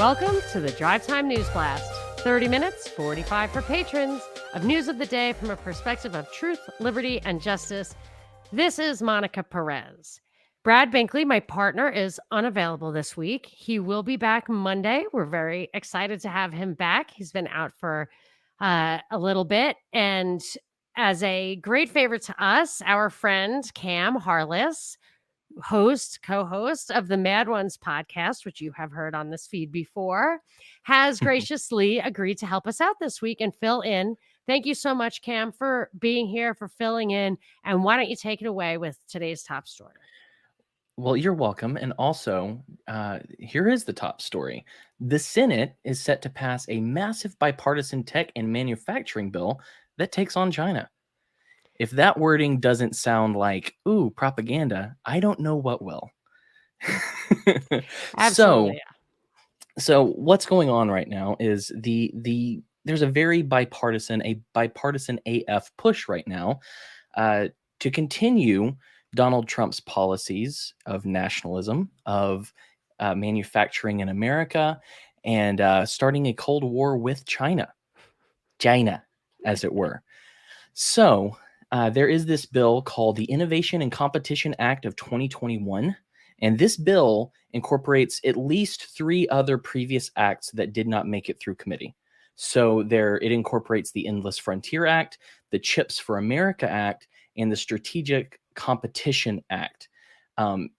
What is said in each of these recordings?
Welcome to the Drive Time News Blast. 30 minutes, 45 for patrons, of news of the day from a perspective of truth, liberty, and justice. This is Monica Perez. Brad Binkley, my partner, is unavailable this week. He will be back Monday. We're very excited to have him back. He's been out for a little bit. And as a great favor to us, our friend Cam Harless, co-host of the Mad Ones podcast, which you have heard on this feed before, has graciously agreed to help us out this week and fill in. Thank you so much, Cam, for being here, for filling in. And why don't you take it away with today's top story? Well, you're welcome. And also, here is the top story. The Senate is set to pass a massive bipartisan tech and manufacturing bill that takes on China. If that wording doesn't sound like, ooh, propaganda, I don't know what will. Absolutely. So what's going on right now is there's a very bipartisan AF push right now to continue Donald Trump's policies of nationalism, of manufacturing in America, and starting a Cold War with China, as it were. So there is this bill called the Innovation and Competition Act of 2021, and this bill incorporates at least 3 other previous acts that did not make it through committee. So it incorporates the Endless Frontier Act, the Chips for America Act, and the Strategic Competition Act. And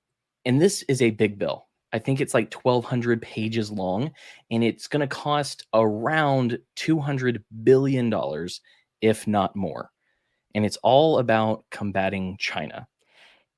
this is a big bill. I think it's like 1,200 pages long, and it's going to cost around $200 billion, if not more. And it's all about combating China.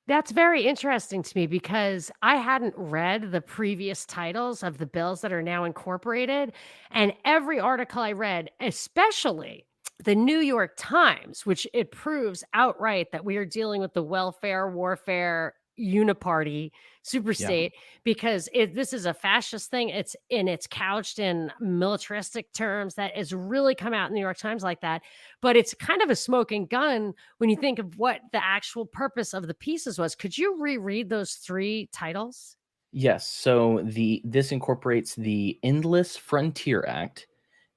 That's very interesting to me because I hadn't read the previous titles of the bills that are now incorporated. And every article I read, especially the New York Times, which it proves outright that we are dealing with the welfare, warfare, uniparty superstate, because this is a fascist thing. It's couched in militaristic terms that has really come out in the New York Times like that. But it's kind of a smoking gun when you think of what the actual purpose of the pieces was. Could you reread those 3 titles? Yes. So this incorporates the Endless Frontier Act,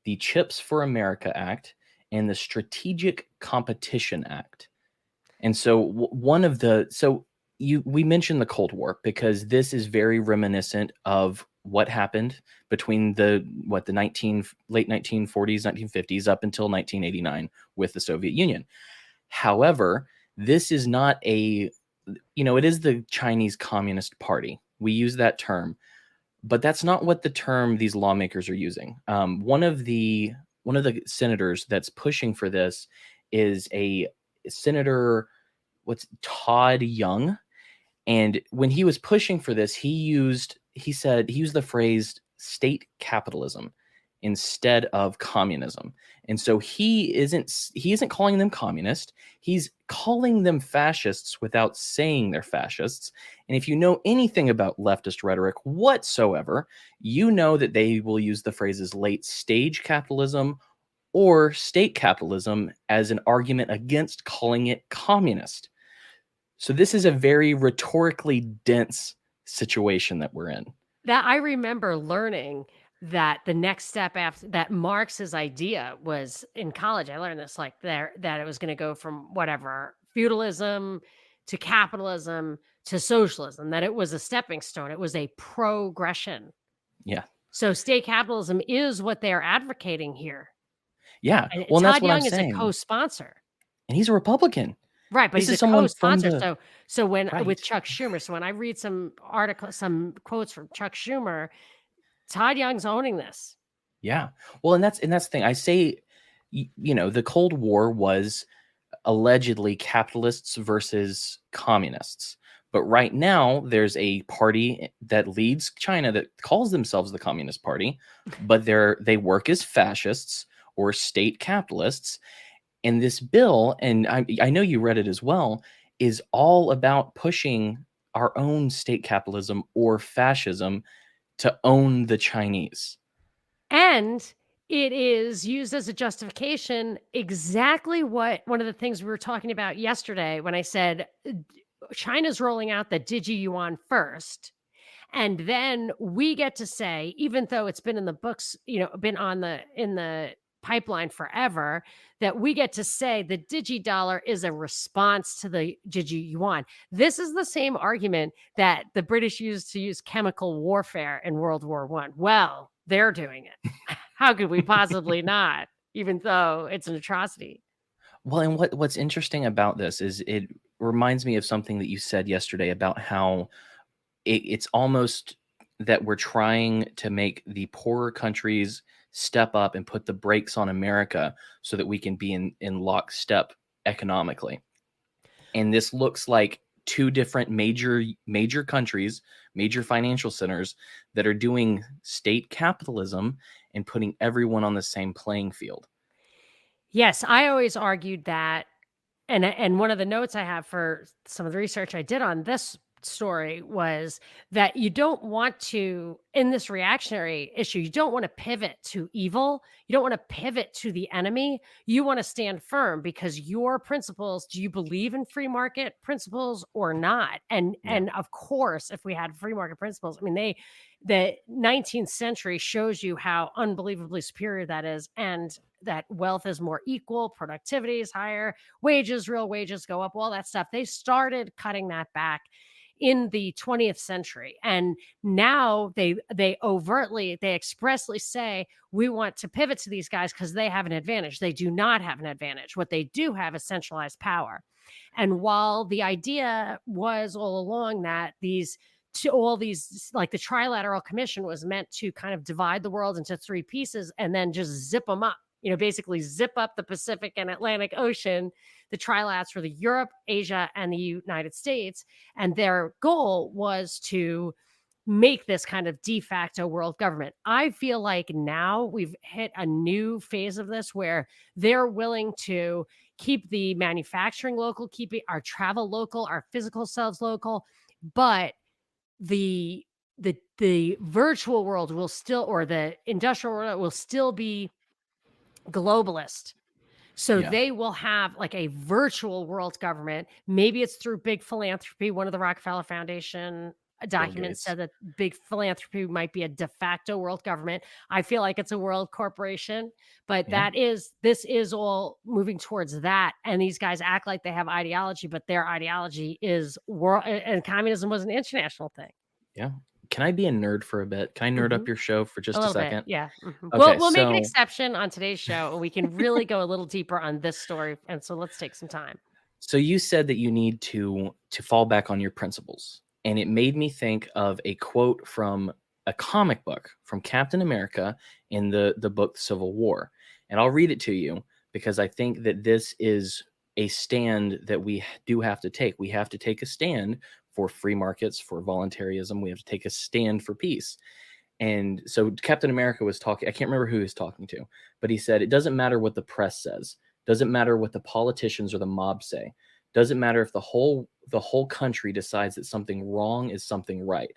the Chips for America Act, and the Strategic Competition Act. And so we mentioned the Cold War because this is very reminiscent of what happened between the late 1940s, 1950s up until 1989 with the Soviet Union. However, this is not it is the Chinese Communist Party. We use that term, but that's not what the term these lawmakers are using. One of the senators that's pushing for this is a senator, Todd Young. And when he was pushing for this, he used the phrase state capitalism instead of communism. And so he isn't calling them communist. He's calling them fascists without saying they're fascists. And if you know anything about leftist rhetoric whatsoever, you know that they will use the phrases late stage capitalism or state capitalism as an argument against calling it communist. So this is a very rhetorically dense situation that we're in. That I remember learning that the next step after that Marx's idea was in college. I learned this that it was going to go from whatever feudalism to capitalism to socialism, that it was a stepping stone. It was a progression. Yeah. So state capitalism is what they're advocating here. Yeah. And well, Todd that's what Young I'm saying. is a co-sponsor. And he's a Republican. Right, but he's a co-sponsor. So when Right. with Chuck Schumer, so when I read some quotes from Chuck Schumer, Todd Young's owning this. Yeah. Well, and that's the thing. I say, the Cold War was allegedly capitalists versus communists. But right now, there's a party that leads China that calls themselves the Communist Party, but they work as fascists or state capitalists. And this bill, and I know you read it as well, is all about pushing our own state capitalism or fascism to own the Chinese. And it is used as a justification exactly what one of the things we were talking about yesterday when I said China's rolling out the Digi Yuan first. And then we get to say, even though it's been in the books, been in the pipeline forever, that we get to say the digidollar is a response to the digi-yuan. This is the same argument that the British used to use chemical warfare in World War One. Well, they're doing it. How could we possibly not, even though it's an atrocity? Well, and what's interesting about this is it reminds me of something that you said yesterday about how it's almost that we're trying to make the poorer countries step up and put the brakes on America so that we can be in lockstep economically. And this looks like two different major countries, major financial centers that are doing state capitalism and putting everyone on the same playing field. Yes, I always argued that, and one of the notes I have for some of the research I did on this story was that you don't want to, in this reactionary issue, you don't want to pivot to evil. You don't want to pivot to the enemy. You want to stand firm because your principles, do you believe in free market principles or not? And of course, if we had free market principles, I mean, the 19th century shows you how unbelievably superior that is, and that wealth is more equal, productivity is higher, real wages go up, all that stuff. They started cutting that back in the 20th century. And now they expressly say, we want to pivot to these guys because they have an advantage. They do not have an advantage. What they do have is centralized power. And while the idea was all along that all these, like the Trilateral Commission was meant to kind of divide the world into three pieces and then just zip them up, basically zip up the Pacific and Atlantic Ocean, the trilats for the Europe, Asia, and the United States. And their goal was to make this kind of de facto world government. I feel like now we've hit a new phase of this where they're willing to keep the manufacturing local, keep our travel local, our physical selves local, but the virtual world will still, or the industrial world will still be globalist. So they will have like a virtual world government. Maybe it's through big philanthropy. One of the Rockefeller Foundation documents said that big philanthropy might be a de facto world government. I feel like it's a world corporation, but this is all moving towards that. And these guys act like they have ideology, but their ideology is world, and communism was an international thing. Yeah. Can I be a nerd for a bit? Can I nerd up your show for just a second? Bit, yeah. Okay, we'll make an exception on today's show, and we can really go a little deeper on this story. And so let's take some time. So you said that you need to fall back on your principles. And it made me think of a quote from a comic book from Captain America in the book Civil War. And I'll read it to you because I think that this is a stand that we do have to take. We have to take a stand for free markets, for voluntarism. We have to take a stand for peace. And so Captain America was talking, I can't remember who he was talking to, but he said, it doesn't matter what the press says. Doesn't matter what the politicians or the mob say. Doesn't matter if the whole country decides that something wrong is something right.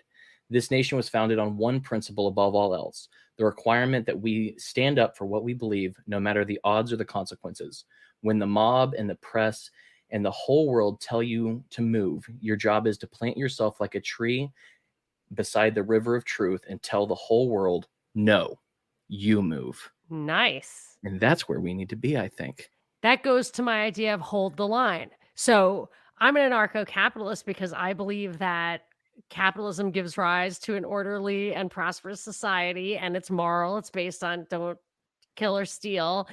This nation was founded on one principle above all else, the requirement that we stand up for what we believe, no matter the odds or the consequences. When the mob and the press and the whole world tell you to move, your job is to plant yourself like a tree beside the river of truth and tell the whole world, no, you move. Nice. And that's where we need to be, I think. That goes to my idea of hold the line. So I'm an anarcho-capitalist because I believe that capitalism gives rise to an orderly and prosperous society, and it's moral. It's based on don't kill or steal,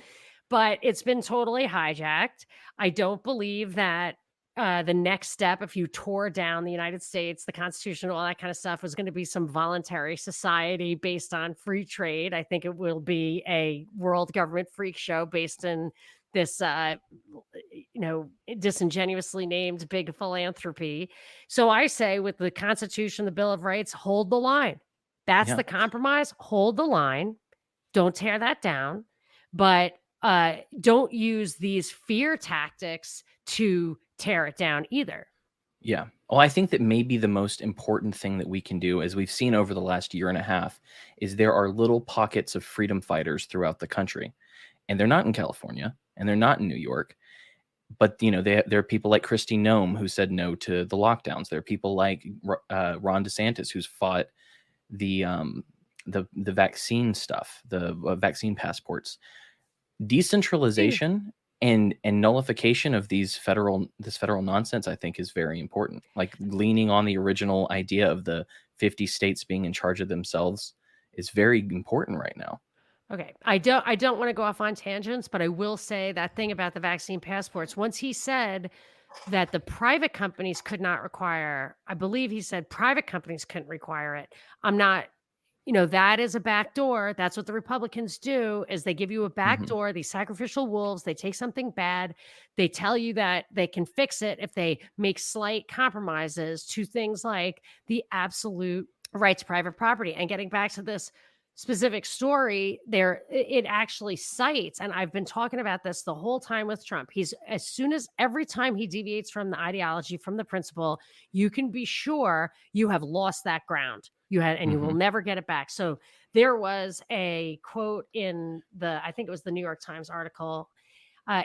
but it's been totally hijacked. I don't believe that the next step, if you tore down the United States, the Constitution, all that kind of stuff, was going to be some voluntary society based on free trade. I think it will be a world government freak show based in this, disingenuously named big philanthropy. So I say with the Constitution, the Bill of Rights, hold the line. That's the compromise. Hold the line. Don't tear that down. But don't use these fear tactics to tear it down either. Yeah. Well, I think that maybe the most important thing that we can do, as we've seen over the last year and a half, is there are little pockets of freedom fighters throughout the country. And they're not in California, and they're not in New York. But there are people like Kristi Noem who said no to the lockdowns. There are people like Ron DeSantis who's fought the vaccine stuff, the vaccine passports. Decentralization and nullification of this federal nonsense, I think, is very important. Like leaning on the original idea of the 50 states being in charge of themselves is very important right now. Okay. I don't want to go off on tangents, but I will say that thing about the vaccine passports. Once he said that the private companies could not require, I believe he said private companies couldn't require it. I'm not, that is a back door. That's what the Republicans do, is they give you a back door, these sacrificial wolves. They take something bad. They tell you that they can fix it if they make slight compromises to things like the absolute right to private property. And getting back to this specific story there, it actually cites, and I've been talking about this the whole time with Trump. Every time he deviates from the ideology, from the principle, you can be sure you have lost that ground. You will never get it back. So there was a quote in I think it was the New York Times article.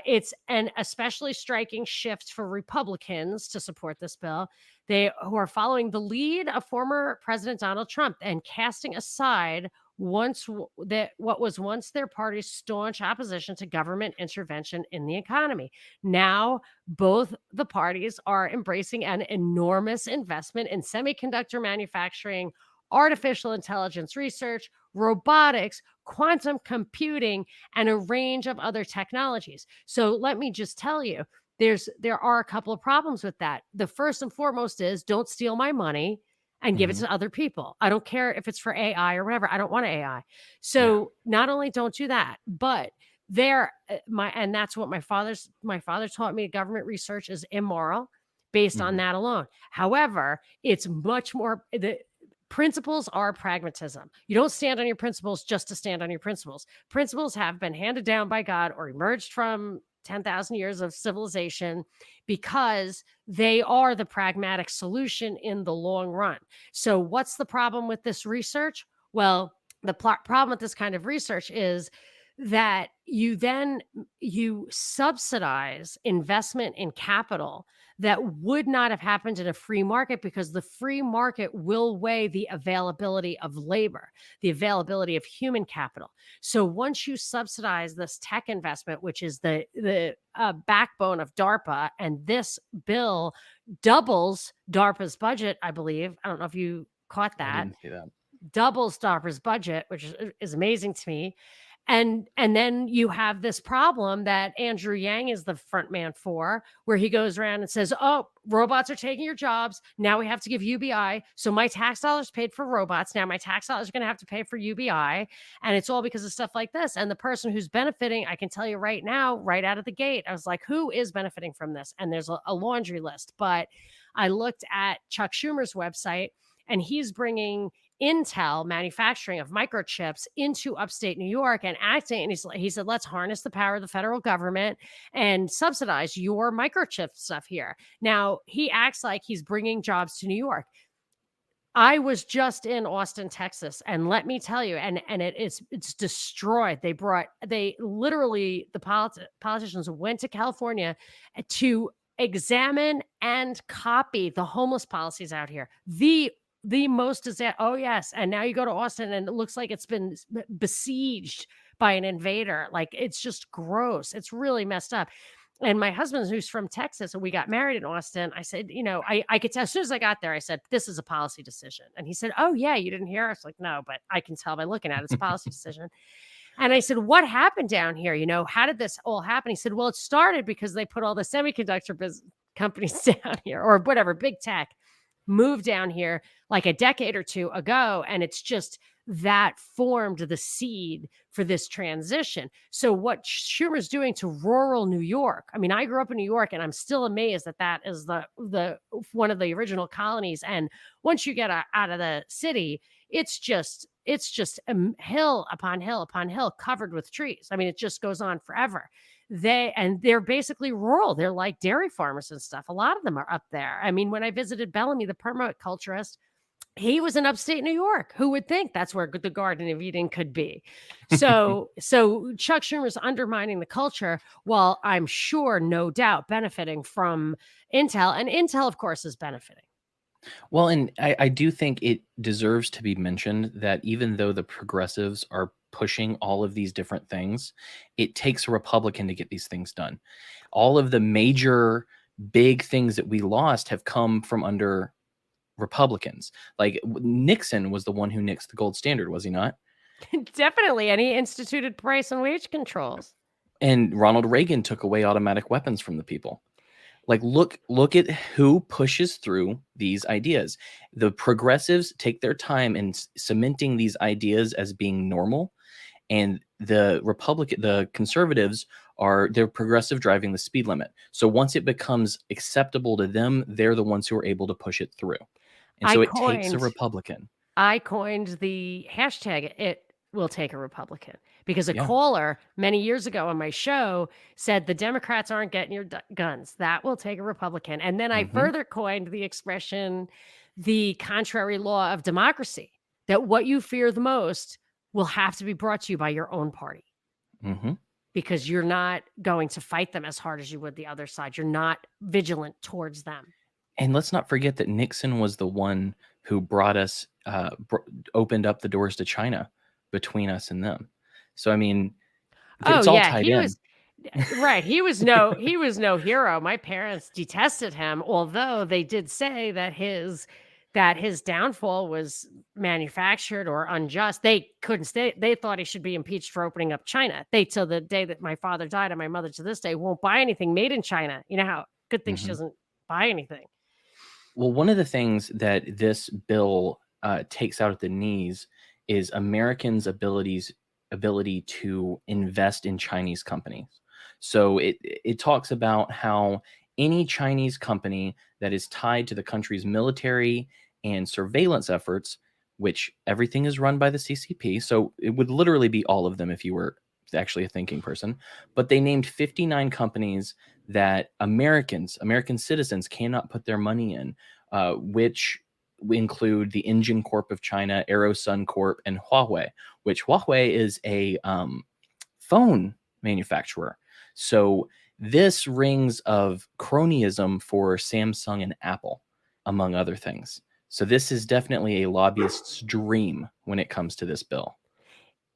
It's an especially striking shift for Republicans to support this bill. Who are following the lead of former President Donald Trump and casting aside what was once their party's staunch opposition to government intervention in the economy. Now, both the parties are embracing an enormous investment in semiconductor manufacturing, artificial intelligence research, robotics, quantum computing, and a range of other technologies. So let me just tell you, there are a couple of problems with that. The first and foremost is, don't steal my money and give it to other people. I don't care if it's for AI or whatever. I don't want AI. So not only don't do that, but and that's what my father taught me. Government research is immoral based on that alone. However, it's much more, the principles are pragmatism. You don't stand on your principles just to stand on your principles. Principles have been handed down by God or emerged from 10,000 years of civilization because they are the pragmatic solution in the long run. So what's the problem with this research? Well, the problem with this kind of research is that you subsidize investment in capital that would not have happened in a free market, because the free market will weigh the availability of labor, the availability of human capital. So once you subsidize this tech investment, which is the backbone of DARPA, and this bill doubles DARPA's budget, I believe. I don't know if you caught that. I didn't see that. Doubles DARPA's budget, which is amazing to me. And then you have this problem that Andrew Yang is the front man for, where he goes around and says, oh, robots are taking your jobs. Now we have to give UBI. So my tax dollars paid for robots. Now my tax dollars are going to have to pay for UBI. And it's all because of stuff like this. And the person who's benefiting, I can tell you right now, right out of the gate, I was like, who is benefiting from this? And there's a laundry list. But I looked at Chuck Schumer's website, and he's bringing Intel manufacturing of microchips into upstate New York and acting. And he said, let's harness the power of the federal government and subsidize your microchip stuff here. Now, he acts like he's bringing jobs to New York. I was just in Austin, Texas, and let me tell you, and it's destroyed. The politicians went to California to examine and copy the homeless policies out here. The most is that, oh yes. And now you go to Austin and it looks like it's been besieged by an invader. Like, it's just gross. It's really messed up. And my husband, who's from Texas, and we got married in Austin, I said, I could tell, as soon as I got there, I said, this is a policy decision. And he said, oh yeah, you didn't hear? I was like, no, but I can tell by looking at it, it's a policy decision. And I said, what happened down here? How did this all happen? He said, well, it started because they put all the semiconductor companies down here, or whatever, big tech, moved down here like a decade or two ago. And it's just that formed the seed for this transition. So what Schumer's doing to rural New York, I mean, I grew up in New York, and I'm still amazed that is the one of the original colonies. And once you get out of the city, it's just hill upon hill upon hill covered with trees. I mean, it just goes on forever. They're basically rural. They're like dairy farmers and stuff. A lot of them are up there. I mean, when I visited Bellamy, the permaculturist, He was in upstate New York. Who would think that's where the Garden of Eden could be? So Chuck Schumer's undermining the culture, while I'm sure, no doubt, benefiting from Intel. And Intel, of course, is benefiting. Well, and I do think it deserves to be mentioned that even though the progressives are pushing all of these different things, it takes a Republican to get these things done. All of the major big things that we lost have come from under Republicans. Like Nixon was the one who nixed the gold standard, was he not? Definitely. And he instituted price and wage controls. And Ronald Reagan took away automatic weapons from the people. Like look at who pushes through these ideas. The progressives take their time in cementing these ideas as being normal, and the conservatives they're progressive driving the speed limit. So once it becomes acceptable to them, they're the ones who are able to push it through. And so it takes a Republican. I coined the hashtag, it will take a Republican, because a caller many years ago on my show said the Democrats aren't getting your guns. That will take a Republican. And then I further coined the expression, the contrary law of democracy, that what you fear the most will have to be brought to you by your own party. Because you're not going to fight them as hard as you would the other side. You're not vigilant towards them. And let's not forget that Nixon was the one who brought us, opened up the doors to China between us and them. So, I mean, it's all tied in. Right. He was no hero. My parents detested him, although they did say that his downfall was manufactured or unjust. They couldn't stay. They thought he should be impeached for opening up China. Till the day that my father died, and my mother to this day won't buy anything made in China. You know how good thing she doesn't buy anything. Well, one of the things that this bill takes out at the knees is Americans' ability to invest in Chinese companies. So it talks about how any Chinese company that is tied to the country's military and surveillance efforts, which everything is run by the CCP, so it would literally be all of them if you were actually a thinking person, but they named 59 companies that American citizens cannot put their money in, which include the Engine Corp of China, Aerosun Corp, and Huawei, which Huawei is a phone manufacturer. So this rings of cronyism for Samsung and Apple, among other things. So this is definitely a lobbyist's dream when it comes to this bill.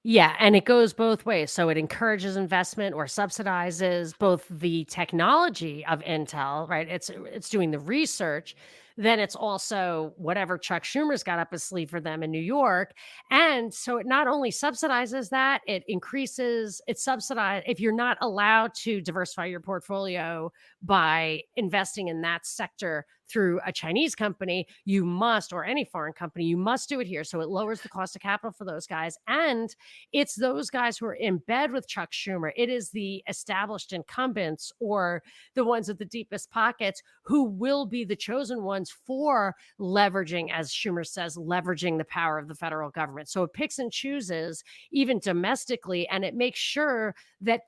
Yeah, and it goes both ways. So it encourages investment or subsidizes both the technology of Intel, right? It's doing the research. Then it's also whatever Chuck Schumer's got up his sleeve for them in New York. And so it not only subsidizes that, it subsidizes if you're not allowed to diversify your portfolio by investing in that sector through a Chinese company, you must, or any foreign company, you must do it here. So it lowers the cost of capital for those guys. And it's those guys who are in bed with Chuck Schumer. It is the established incumbents or the ones with the deepest pockets who will be the chosen ones for leveraging, as Schumer says, leveraging the power of the federal government. So it picks and chooses even domestically, and it makes sure that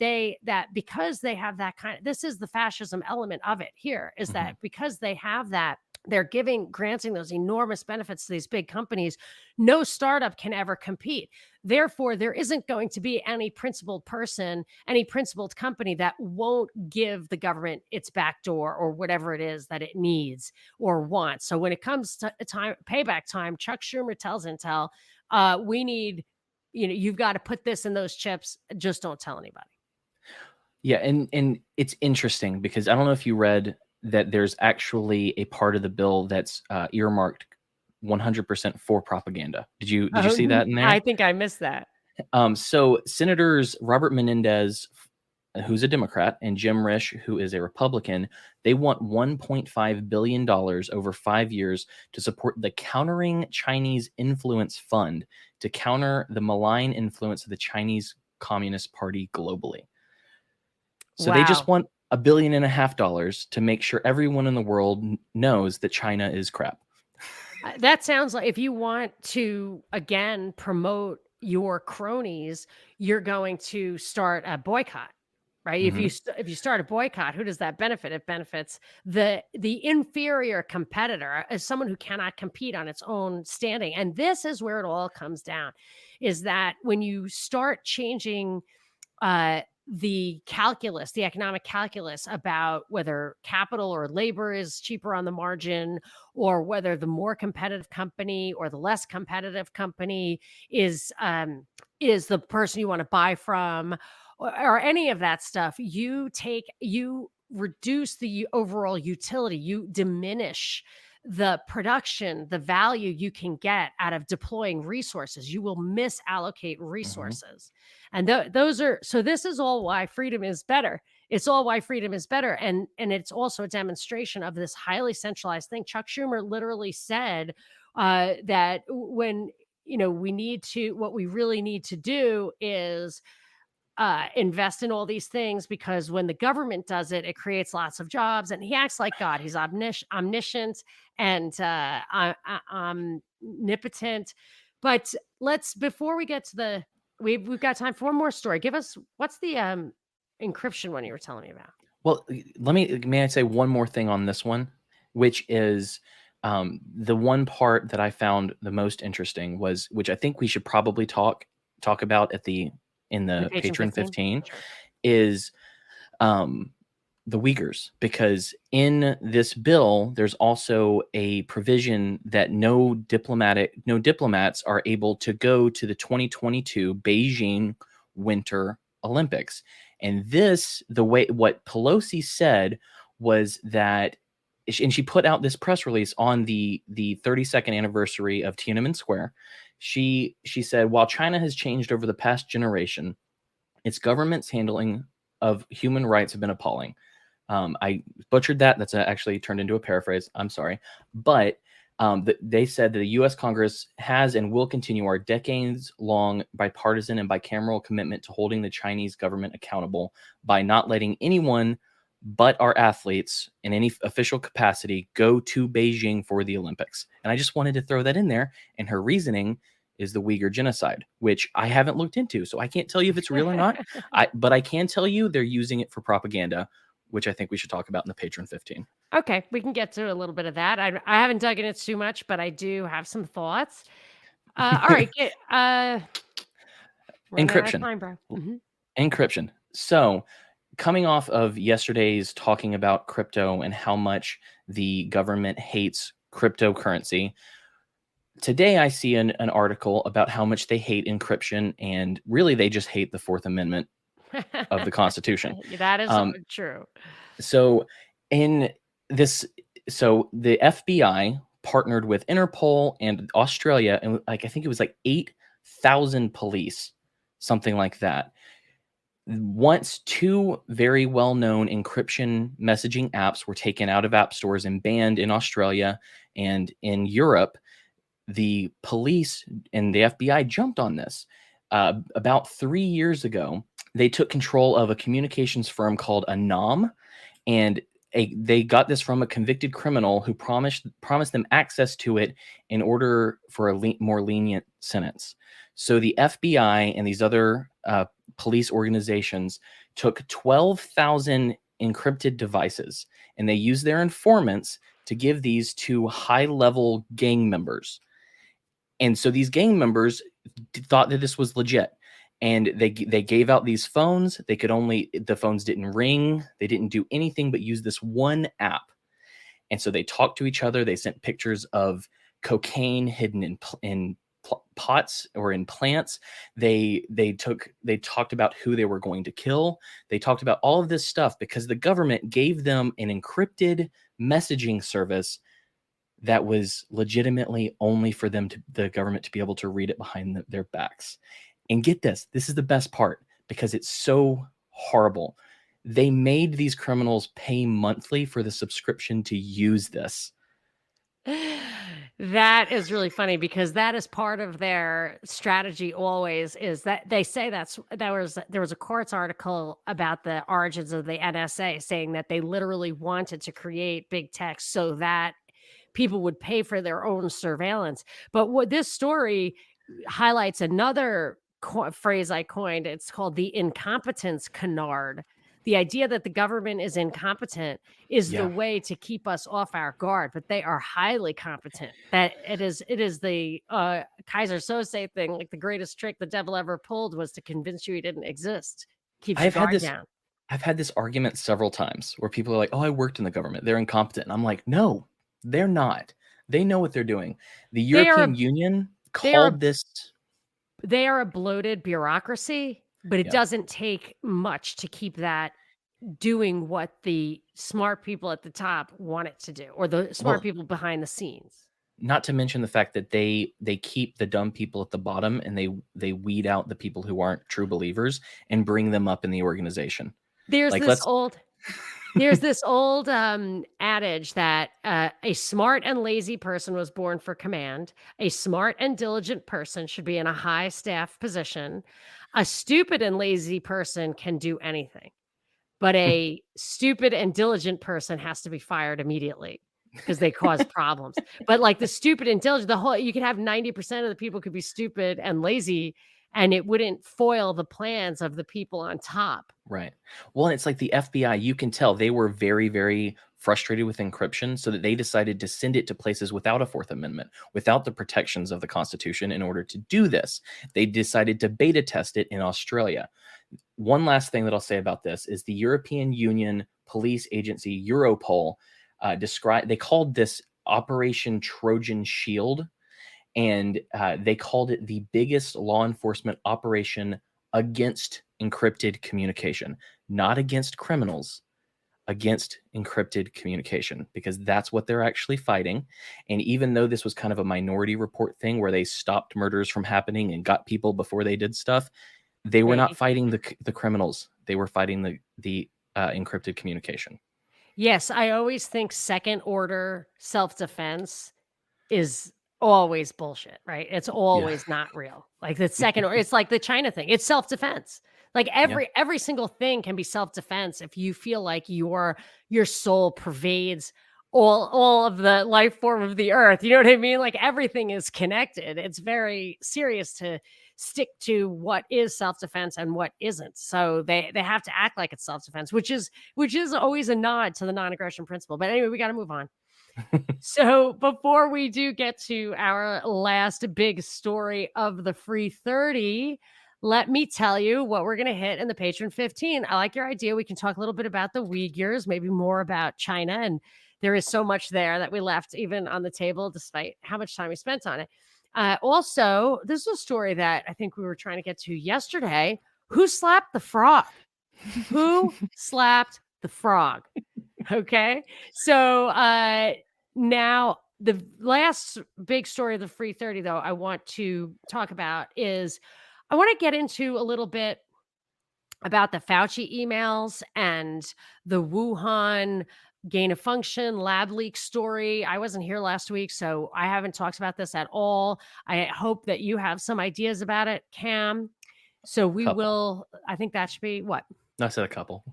because they have that this is the fascism element of it here, is that because they have that, they're granting those enormous benefits to these big companies. No startup can ever compete. Therefore, there isn't going to be any principled person, any principled company that won't give the government its backdoor or whatever it is that it needs or wants. So when it comes to payback time, Chuck Schumer tells Intel, we need, you've got to put this in those chips. Just don't tell anybody. Yeah, and it's interesting because I don't know if you read that there's actually a part of the bill that's earmarked 100% for propaganda. Did you see that in there? I think I missed that. So Senators Robert Menendez, who's a Democrat, and Jim Risch, who is a Republican, they want $1.5 billion over 5 years to support the Countering Chinese Influence Fund to counter the malign influence of the Chinese Communist Party globally. So They just want $1.5 billion to make sure everyone in the world knows that China is crap. That sounds like, if you want to, again, promote your cronies, you're going to start a boycott. right? If you start a boycott, who does that benefit? It benefits the inferior competitor, as someone who cannot compete on its own standing. And this is where it all comes down, is that when you start changing the calculus, the economic calculus about whether capital or labor is cheaper on the margin, or whether the more competitive company or the less competitive company is the person you want to buy from, or any of that stuff, you reduce the overall utility, you diminish the production, the value you can get out of deploying resources. You will misallocate resources. And so this is all why freedom is better. It's all why freedom is better. And it's also a demonstration of this highly centralized thing. Chuck Schumer literally said that when, what we really need to do is invest in all these things, because when the government does it, it creates lots of jobs. And he acts like God. He's omniscient and omnipotent. But before we get to we've got time for one more story. Give us, what's the encryption one you were telling me about? Well, may I say one more thing on this one, which is the one part that I found the most interesting was, which I think we should probably talk about in the Patron 15 Sure. is the Uyghurs, because in this bill, there's also a provision that no diplomats are able to go to the 2022 Beijing Winter Olympics. And what Pelosi said was that, and she put out this press release on the 32nd anniversary of Tiananmen Square. She said, while China has changed over the past generation, its government's handling of human rights have been appalling. I butchered that. That's actually turned into a paraphrase. I'm sorry. But they said that the U.S. Congress has and will continue our decades-long bipartisan and bicameral commitment to holding the Chinese government accountable by not letting anyone but our athletes in any official capacity go to Beijing for the Olympics. And I just wanted to throw that in there. And her reasoning is the Uyghur genocide, which I haven't looked into, so I can't tell you if it's real or not. But I can tell you they're using it for propaganda, which I think we should talk about in the Patron 15. Okay, we can get to a little bit of that. I haven't dug in it too much, but I do have some thoughts. All right, Encryption. Time, bro. Mm-hmm. Encryption. So, coming off of yesterday's talking about crypto and how much the government hates cryptocurrency, today I see an article about how much they hate encryption, and really they just hate the Fourth Amendment of the Constitution. That is true. So the FBI partnered with Interpol and Australia, and I think it was 8,000 police, something like that. Once two very well-known encryption messaging apps were taken out of app stores and banned in Australia and in Europe, the police and the FBI jumped on this. About 3 years ago, they took control of a communications firm called Anam, and they got this from a convicted criminal who promised them access to it in order for a more lenient sentence. So the FBI and these other police organizations took 12,000 encrypted devices, and they used their informants to give these to high-level gang members. And so these gang members thought that this was legit. And they gave out these phones. The phones didn't ring. They didn't do anything but use this one app. And so they talked to each other. They sent pictures of cocaine hidden in pots or in plants. They talked about who they were going to kill. They talked about all of this stuff because the government gave them an encrypted messaging service that was legitimately only for the government to be able to read it behind their backs. And get this is the best part, because it's so horrible. They made these criminals pay monthly for the subscription to use this. That is really funny, because that is part of their strategy always, is that they say there was a Quartz article about the origins of the NSA saying that they literally wanted to create big tech so that people would pay for their own surveillance. But what this story highlights, another phrase I coined, it's called the incompetence canard the idea that the government is incompetent is the Yeah. way to keep us off our guard, but they are highly competent. That it is the Kaiser Sose thing, like the greatest trick the devil ever pulled was to convince you he didn't exist. Keeps your I've had guard this down. I've had this argument several times where people are like, "Oh, I worked in the government. They're incompetent." And I'm like, "No, they're not. They know what they're doing." The They are European a Union they are a called this. they are a bloated bureaucracy, but it Yeah. doesn't take much to keep that doing what the smart people at the top want it to do, or the smart Well, people behind the scenes. not to mention the fact that they keep the dumb people at the bottom, and they weed out the people who aren't true believers and bring them up in the organization. There's Like, this let's old There's this old adage that a smart and lazy person was born for command. A smart and diligent person should be in a high staff position. A stupid and lazy person can do anything, but a stupid and diligent person has to be fired immediately because they cause problems. But like the stupid and diligent, you could have 90% of the people could be stupid and lazy, and it wouldn't foil the plans of the people on top. Right. Well, and it's like the FBI, you can tell they were very, very frustrated with encryption, so that they decided to send it to places without a Fourth Amendment, without the protections of the Constitution in order to do this. They decided to beta test it in Australia. One last thing that I'll say about this is the European Union police agency, Europol, they called this Operation Trojan Shield, and they called it the biggest law enforcement operation against encrypted communication, not against criminals, against encrypted communication, because that's what they're actually fighting. And even though this was kind of a Minority Report thing where they stopped murders from happening and got people before they did stuff, they were not They fighting the criminals. They were fighting the encrypted communication. Yes, I always think second order self-defense is always bullshit, right? It's Yeah. always not real. Like the second or it's like the China thing. It's self-defense. Like Yeah. every single thing can be self-defense if you feel like your soul pervades all of the life form of the earth. You know what I mean? Like everything is connected. It's very serious to stick to what is self-defense and what isn't. So they have to act like it's self-defense, which is always a nod to the non-aggression principle. But anyway, we got to move on. So before we do get to our last big story of the free 30, let me tell you what we're going to hit in the patron 15. I like your idea. We can talk a little bit about the Uyghurs, maybe more about China. And there is so much there that we left even on the table, despite how much time we spent on it. Also, this is a story that I think we were trying to get to yesterday. Who slapped the frog? Who slapped the frog? Okay. So now the last big story of the free 30, though, I want to talk about is I want to get into a little bit about the Fauci emails and the Wuhan gain of function lab leak story. I wasn't here last week, so I haven't talked about this at all. I hope that you have some ideas about it, Cam. So we Couple. will, I think that should be what? I said a couple.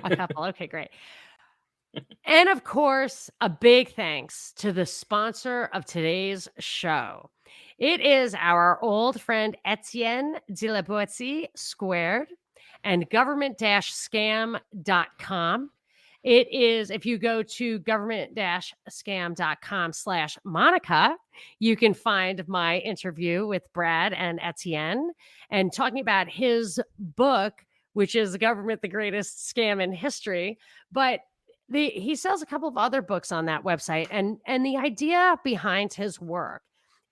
A couple. Okay, great. And of course, a big thanks to the sponsor of today's show. It is our old friend Etienne de la Boetie squared and government-scam.com. It is, if you go to government-scam.com/Monica, you can find my interview with Brad and Etienne and talking about his book, which is Government, the Greatest Scam in History. But he sells a couple of other books on that website. And the idea behind his work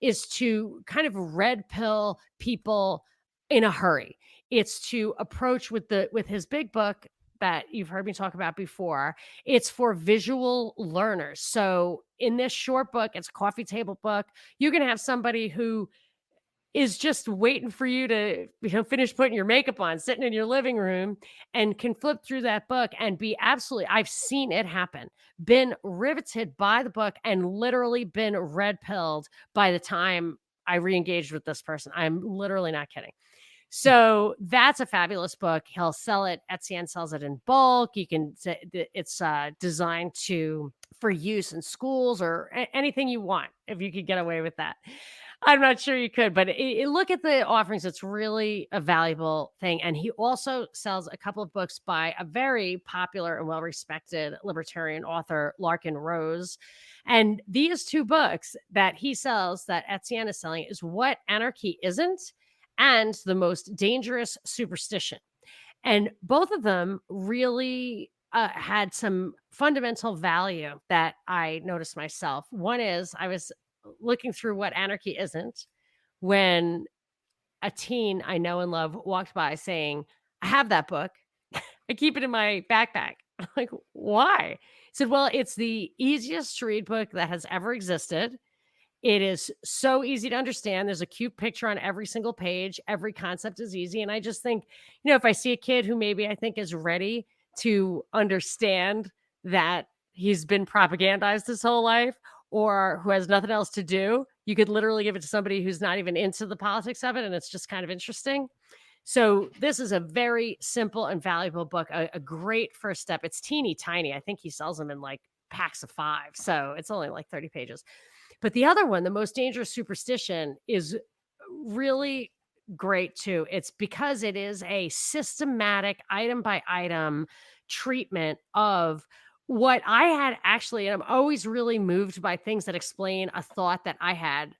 is to kind of red pill people in a hurry. It's to approach with his big book that you've heard me talk about before. It's for visual learners. So in this short book, it's a coffee table book. You're going to have somebody who is just waiting for you to finish putting your makeup on, sitting in your living room, and can flip through that book and be absolutely, I've seen it happen, been riveted by the book and literally been red pilled by the time I re-engaged with this person. I'm literally not kidding. So that's a fabulous book. He'll sell it. Etienne sells it in bulk. You can, it's designed for use in schools or anything you want, if you could get away with that. I'm not sure you could, but look at the offerings. It's really a valuable thing. And he also sells a couple of books by a very popular and well-respected libertarian author, Larkin Rose. And these two books that he sells, that Etienne is selling, is What Anarchy Isn't and The Most Dangerous Superstition. And both of them really had some fundamental value that I noticed myself. One is I was looking through What Anarchy Isn't when a teen I know and love walked by saying, I have that book. I keep it in my backpack. I'm like, why? He said, well, it's the easiest to read book that has ever existed. It is so easy to understand. There's a cute picture on every single page. Every concept is easy. And I just think, if I see a kid who maybe I think is ready to understand that he's been propagandized his whole life or who has nothing else to do, you could literally give it to somebody who's not even into the politics of it. And it's just kind of interesting. So this is a very simple and valuable book, a great first step. It's teeny tiny. I think he sells them in like packs of 5. So it's only like 30 pages. But the other one, The Most Dangerous Superstition, is really great too. It's because it is a systematic, item by item treatment of what I had actually, and I'm always really moved by things that explain a thought that I had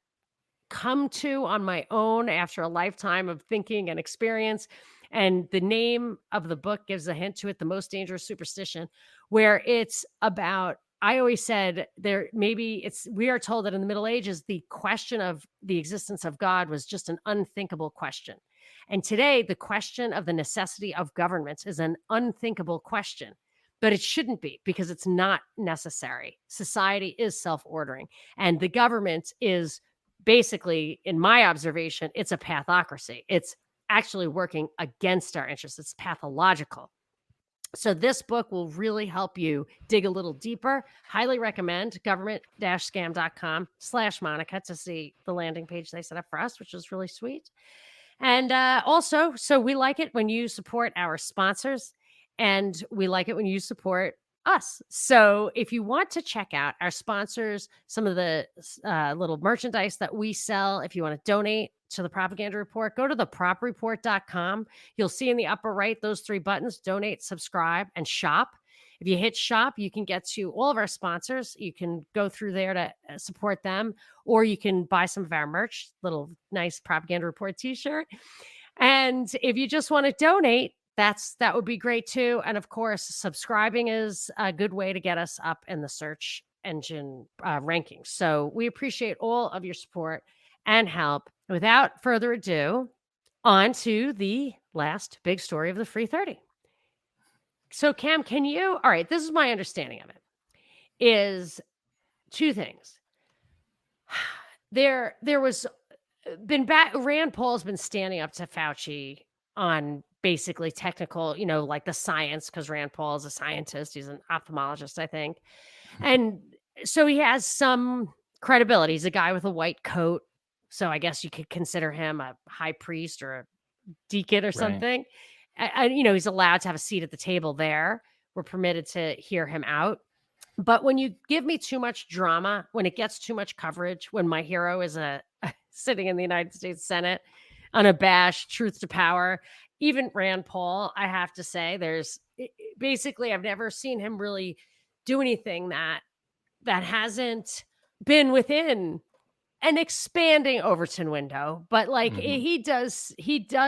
come to on my own after a lifetime of thinking and experience. And the name of the book gives a hint to it, The Most Dangerous Superstition, where it's about, I always said we are told that in the Middle Ages, the question of the existence of God was just an unthinkable question. And today, the question of the necessity of governments is an unthinkable question, but it shouldn't be because it's not necessary. Society is self-ordering, and the government is basically, in my observation, it's a pathocracy. It's actually working against our interests. It's pathological. So this book will really help you dig a little deeper. Highly recommend government-scam.com/Monica to see the landing page they set up for us, which is really sweet. And also, so we like it when you support our sponsors, and we like it when you support us. So if you want to check out our sponsors, some of the little merchandise that we sell, if you want to donate to the Propaganda Report, go to thepropreport.com. You'll see in the upper right those 3 buttons: donate, subscribe, and shop. If you hit shop, you can get to all of our sponsors. You can go through there to support them, or you can buy some of our merch, little nice Propaganda Report t-shirt. And if you just want to donate, that would be great too. And of course, subscribing is a good way to get us up in the search engine rankings. So we appreciate all of your support and help. Without further ado, on to the last big story of the Free 30. So Cam, all right, this is my understanding of it, is 2 things. There was Rand Paul's been standing up to Fauci on basically technical, like the science, because Rand Paul is a scientist. He's an ophthalmologist, I think. And so he has some credibility. He's a guy with a white coat. So I guess you could consider him a high priest or a deacon or something. And, he's allowed to have a seat at the table there. We're permitted to hear him out. But when you give me too much drama, when it gets too much coverage, when my hero is sitting in the United States Senate, unabashed, truth to power, even Rand Paul, I have to say, I've never seen him really do anything that hasn't been within an expanding Overton window, but he does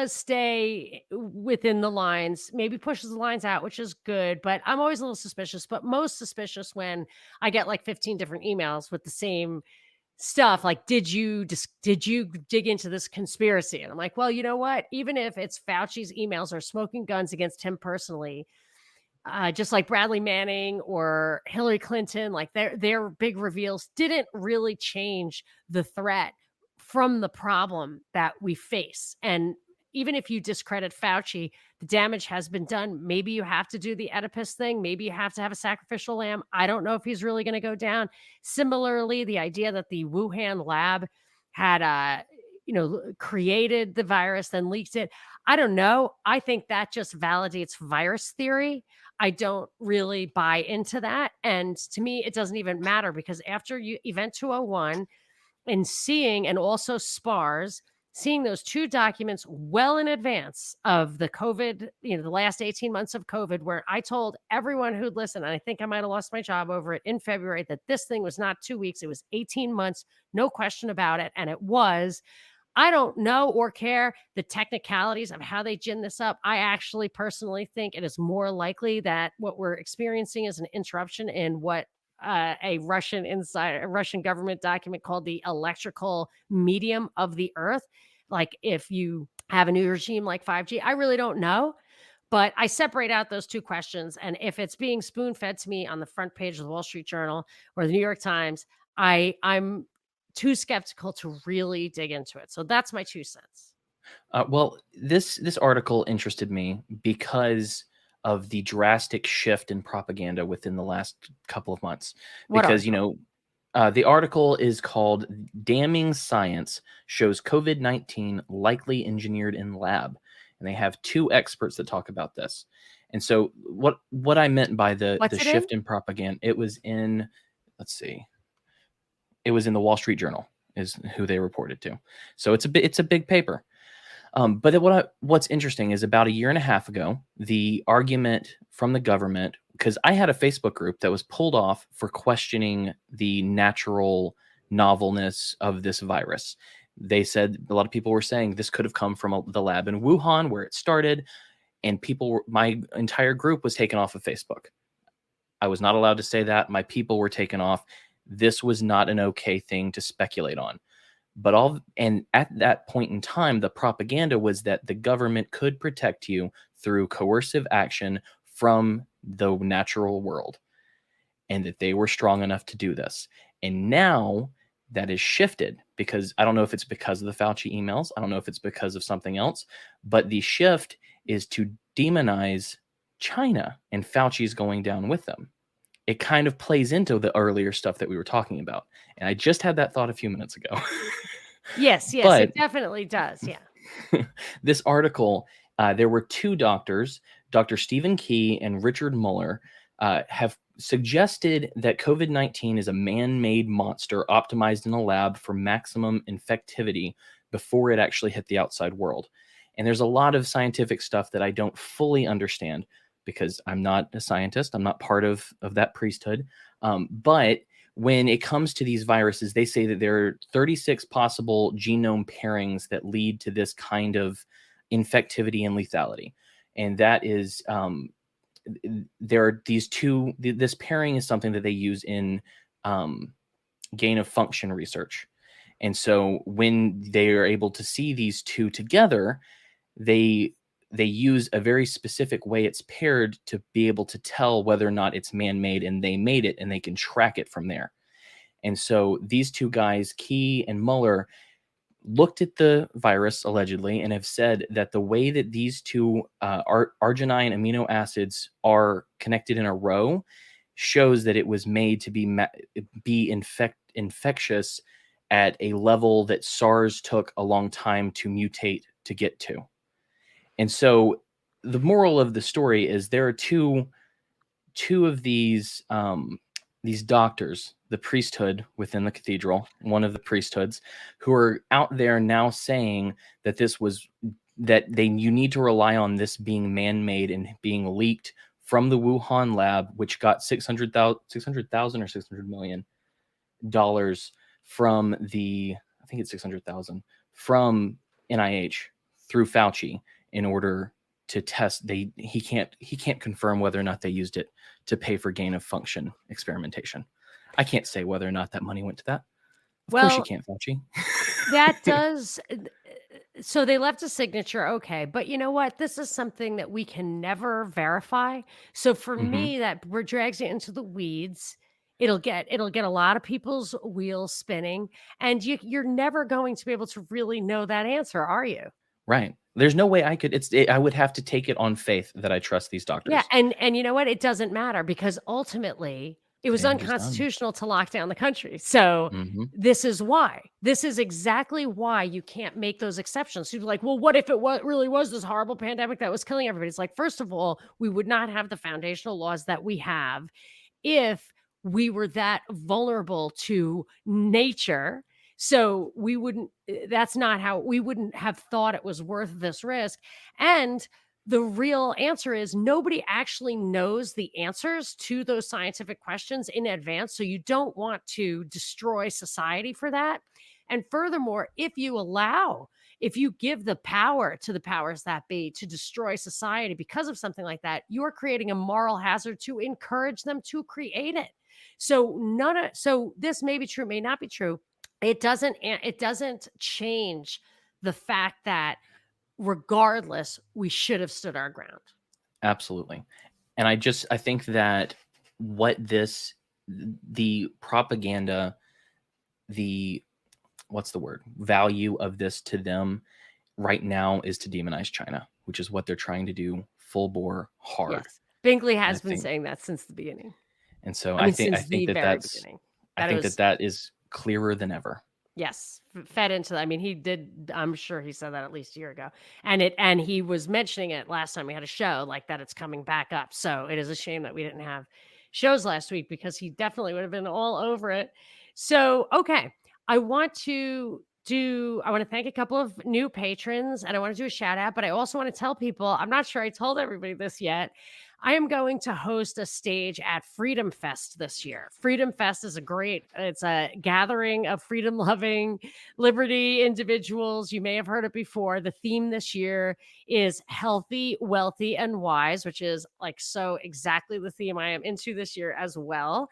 stay within the lines, maybe pushes the lines out, which is good, but I'm always a little suspicious, but most suspicious when I get like 15 different emails with the same stuff. Like, did you dig into this conspiracy? And I'm like, well, you know what? Even if it's Fauci's emails are smoking guns against him personally, just like Bradley Manning or Hillary Clinton, like their big reveals didn't really change the threat from the problem that we face. And even if you discredit Fauci, the damage has been done. Maybe you have to do the Oedipus thing. Maybe you have to have a sacrificial lamb. I don't know if he's really going to go down. Similarly, the idea that the Wuhan lab had, created the virus, then leaked it. I don't know. I think that just validates virus theory. I don't really buy into that. And to me, it doesn't even matter because after Event 201, in seeing, and also SPARS, seeing those two documents well in advance of the COVID, the last 18 months of COVID, where I told everyone who'd listen, and I think I might have lost my job over it in February, that this thing was not 2 weeks, it was 18 months, no question about it. And it was. I don't know or care the technicalities of how they gin this up. I actually personally think it is more likely that what we're experiencing is an interruption in what a Russian government document called the electrical medium of the earth. Like if you have a new regime like 5G, I really don't know. But I separate out those two questions. And if it's being spoon fed to me on the front page of the Wall Street Journal or the New York Times, I'm too skeptical to really dig into it. So that's my 2 cents. Well, this article interested me because of the drastic shift in propaganda within the last couple of months. What Because article? the article is called "Damning Science Shows COVID-19 Likely Engineered in Lab," and they have two experts that talk about this. And so, what I meant by the What's it in? shift in propaganda, it was in, let's see, it was in the Wall Street Journal, is who they reported to. So it's a big paper. But what's interesting is about a year and a half ago, the argument from the government, because I had a Facebook group that was pulled off for questioning the natural novelness of this virus. They said, a lot of people were saying this could have come from the lab in Wuhan where it started, and my entire group was taken off of Facebook. I was not allowed to say that. My people were taken off. This was not an okay thing to speculate on. And at that point in time, the propaganda was that the government could protect you through coercive action from the natural world, and that they were strong enough to do this. And now that is shifted, because I don't know if it's because of the Fauci emails, I don't know if it's because of something else, but the shift is to demonize China, and Fauci's going down with them. It kind of plays into the earlier stuff that we were talking about. And I just had that thought a few minutes ago. Yes, But it definitely does. Yeah. this article, there were two doctors, Dr. Stephen Key and Richard Muller, have suggested that COVID-19 is a man-made monster optimized in a lab for maximum infectivity before it actually hit the outside world. And there's a lot of scientific stuff that I don't fully understand, because I'm not a scientist. I'm not part of that priesthood. But when it comes to these viruses, they say that there are 36 possible genome pairings that lead to this kind of infectivity and lethality. And that is, there are these two, this pairing is something that they use in gain of function research. And so when they are able to see these two together, they use a very specific way it's paired to be able to tell whether or not it's man-made, and they made it, and they can track it from there. And so these two guys, Key and Muller, looked at the virus allegedly and have said that the way that these two arginine amino acids are connected in a row shows that it was made to be infectious at a level that SARS took a long time to mutate to get to. And so the moral of the story is there are two of these doctors, the priesthood within the cathedral, one of the priesthoods, who are out there now saying that you need to rely on this being man-made and being leaked from the Wuhan lab, which got $600,000 or $600 million from I think it's $600,000 from NIH through Fauci, in order to test. He can't confirm whether or not they used it to pay for gain of function experimentation. I can't say whether or not that money went to that. Of course you can't, Fauci. That does. So they left a signature, okay, but you know what? This is something that we can never verify. So for me, that drags you into the weeds. It'll get a lot of people's wheels spinning, and you're never going to be able to really know that answer, are you? Right. There's no way I could. I would have to take it on faith that I trust these doctors. Yeah, and you know what? It doesn't matter, because ultimately it was unconstitutional to lock down the country. So this is why. This is exactly why you can't make those exceptions. So you're like, well, what if it really was this horrible pandemic that was killing everybody? It's like, first of all, we would not have the foundational laws that we have if we were that vulnerable to nature. So that's not how we wouldn't have thought it was worth this risk. And the real answer is nobody actually knows the answers to those scientific questions in advance. So you don't want to destroy society for that. And furthermore, if you give the power to the powers that be to destroy society because of something like that, you're creating a moral hazard to encourage them to create it. So this may be true, may not be true. It doesn't change the fact that regardless, we should have stood our ground. Absolutely. And I think that the propaganda, what's the word? Value of this to them right now is to demonize China, which is what they're trying to do full bore hard. Yes. Bingley has been saying that since the beginning. And so I think that is clearer than ever. Yes, fed into that. I mean, he did. I'm sure he said that at least a year ago, and he was mentioning it last time we had a show, like that it's coming back up. So it is a shame that we didn't have shows last week because he definitely would have been all over it. So okay, I want to thank a couple of new patrons, and I want to do a shout out, but I also want to tell people, I'm not sure I told everybody this yet. I am going to host a stage at Freedom Fest this year. Freedom Fest is it's a gathering of freedom-loving, liberty individuals. You may have heard it before. The theme this year is healthy, wealthy, and wise, which is like so exactly the theme I am into this year as well.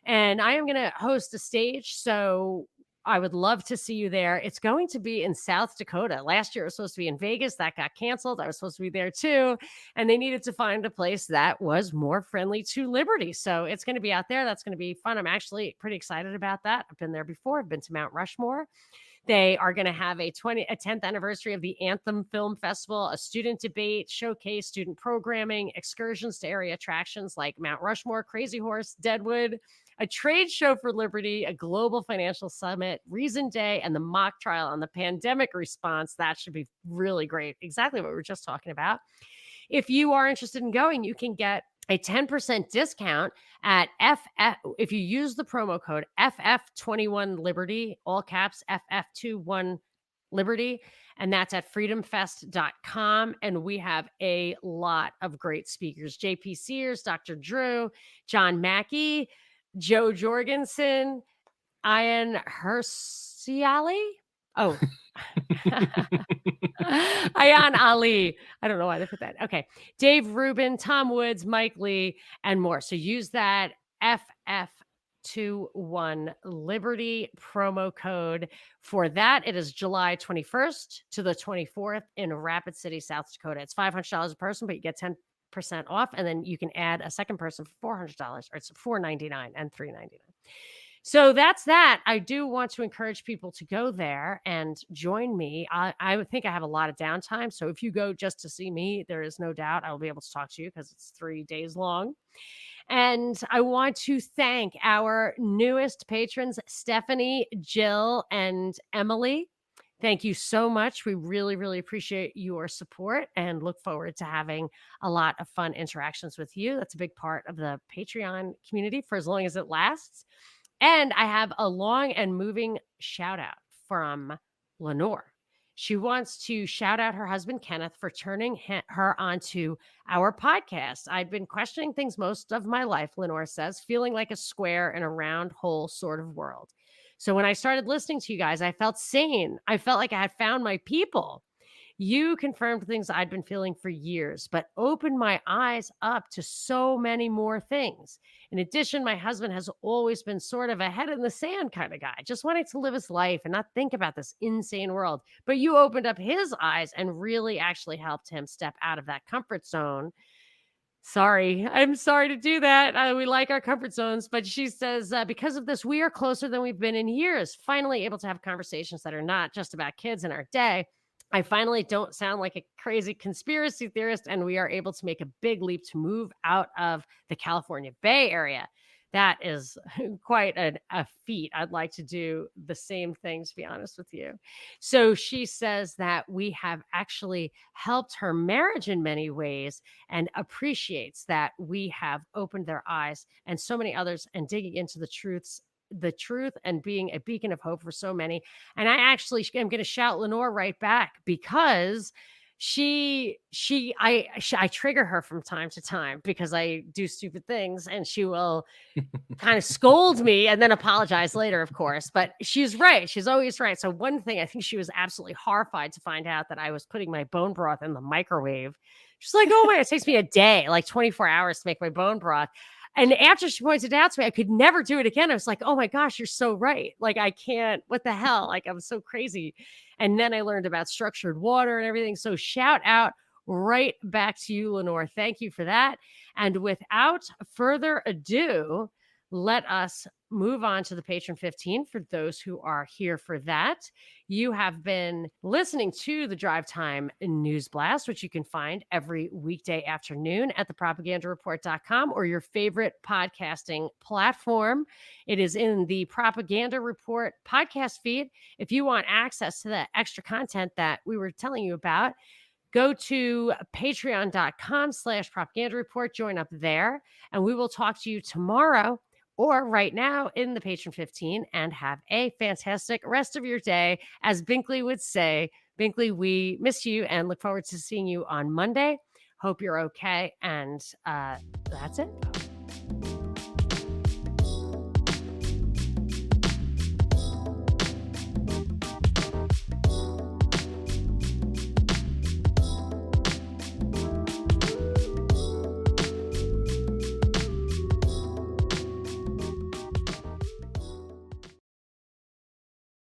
And I am going to host a stage. So I would love to see you there. It's going to be in South Dakota. Last year it was supposed to be in Vegas. That got canceled. I was supposed to be there too. And they needed to find a place that was more friendly to liberty. So it's going to be out there. That's going to be fun. I'm actually pretty excited about that. I've been there before. I've been to Mount Rushmore. They are going to have a 10th anniversary of the Anthem Film Festival, a student debate, showcase student programming, excursions to area attractions like Mount Rushmore, Crazy Horse, Deadwood, a trade show for liberty, a global financial summit, Reason Day, and the mock trial on the pandemic response. That should be really great. Exactly what we were just talking about. If you are interested in going, you can get a 10% discount at if you use the promo code FF21 Liberty, all caps FF21 Liberty, and that's at freedomfest.com. And we have a lot of great speakers: JP Sears, Dr. Drew, John Mackey, Joe Jorgensen, Ian Hersiali. Oh, Ayan Ali. I don't know why they put that. Okay. Dave Rubin, Tom Woods, Mike Lee, and more. So use that FF21 Liberty promo code for that. It is July 21st to the 24th in Rapid City, South Dakota. It's $500 a person, but you get 10% off, and then you can add a second person for $400, or it's $499 and $399. So that's that. I do want to encourage people to go there and join me. I would think I have a lot of downtime. So if you go just to see me, there is no doubt I will be able to talk to you because it's 3 days long. And I want to thank our newest patrons, Stephanie, Jill, and Emily. Thank you so much. We really, really appreciate your support and look forward to having a lot of fun interactions with you. That's a big part of the Patreon community for as long as it lasts. And I have a long and moving shout out from Lenore. She wants to shout out her husband, Kenneth, for turning her onto our podcast. I've been questioning things most of my life, Lenore says, feeling like a square in a round hole sort of world. So when I started listening to you guys, I felt sane. I felt like I had found my people. You confirmed things I'd been feeling for years, but opened my eyes up to so many more things. In addition, my husband has always been sort of a head in the sand kind of guy, just wanting to live his life and not think about this insane world. But you opened up his eyes and really actually helped him step out of that comfort zone. Sorry, I'm sorry to do that. We like our comfort zones, but she says, because of this, we are closer than we've been in years, finally able to have conversations that are not just about kids in our day. I finally don't sound like a crazy conspiracy theorist, and we are able to make a big leap to move out of the California Bay Area. That is quite a feat. I'd like to do the same thing, to be honest with you. So she says that we have actually helped her marriage in many ways and appreciates that we have opened their eyes and so many others and digging into the truths the truth and being a beacon of hope for so many. And I actually am going to shout Lenore right back because I trigger her from time to time because I do stupid things, and she will kind of scold me and then apologize later, of course. But she's right. She's always right. So one thing, I think she was absolutely horrified to find out that I was putting my bone broth in the microwave. She's like, oh my, it takes me a day, like 24 hours to make my bone broth. And after she pointed it out to me, I could never do it again. I was like, oh my gosh, you're so right. Like, I can't, what the hell? Like, I'm so crazy. And then I learned about structured water and everything. So shout out right back to you, Lenore. Thank you for that. And without further ado, let us move on to the Patron 15 for those who are here for that. You have been listening to the Drive Time News Blast, which you can find every weekday afternoon at thepropagandareport.com or your favorite podcasting platform. It is in the Propaganda Report podcast feed. If you want access to the extra content that we were telling you about, go to patreon.com/propaganda report, join up there, and we will talk to you tomorrow or right now in the Patron 15, and have a fantastic rest of your day. As Binkley would say, Binkley, we miss you and look forward to seeing you on Monday. Hope you're okay. And that's it.